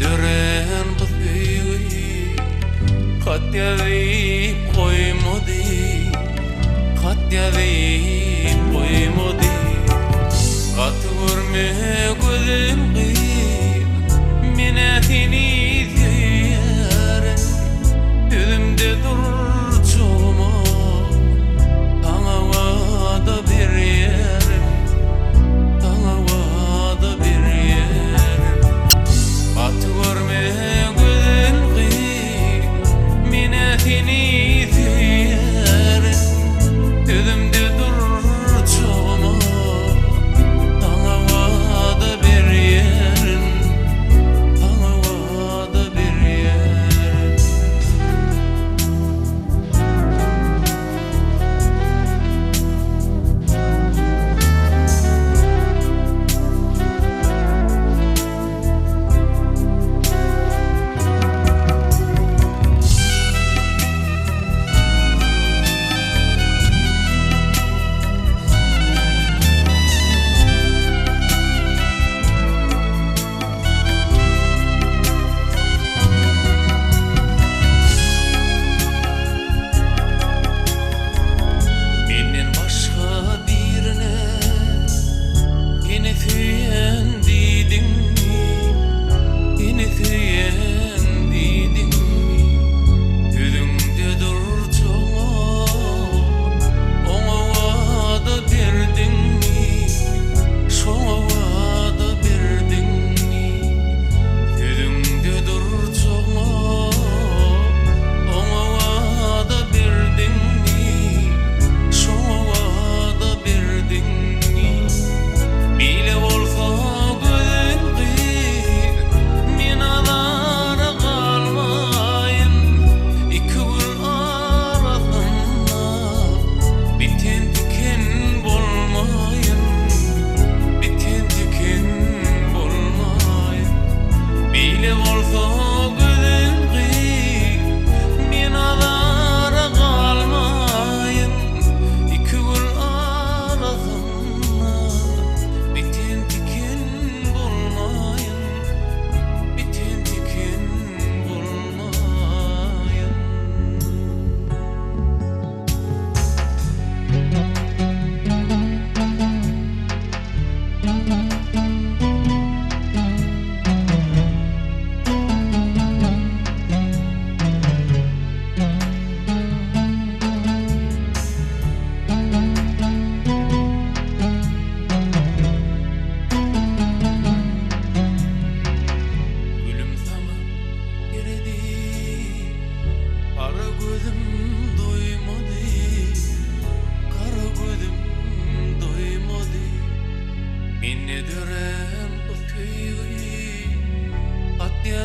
dören kızıyı Katya deyip koymadı Katya deyip koymadı Katı görme gözüm kıyım Minetini diyeren Yüzümde dur çoğuma Sana vada bir yerim Sana vada bir yerim Katı görme gözüm kıyım Minetini diyeren Yüzümde dur çoğuma Sana vada bir yerim Sana vada bir yerim Menden başka birine Yine süyen dedin mi? Yine süyen dedin mi? Yüzümde dur çoğuma Ona vada verdin mi? Şona vada verdin mi? Yüzümde dur çoğuma Ona vada verdin mi? Şona vada verdin mi? Bile olsa gözün kıyır Men alara kalmayın İki gül arasında Biten tüken bolmayın Biten tüken bolmayın Bile olsa gözün kıyır Men alara kalmayın İki gül arasında Biten tüken bolmayın Biten tüken bolmayın Gülüm sana eredi Kara gözüm doymadı Kara gözüm doymadı Minne dören bu köyü Katya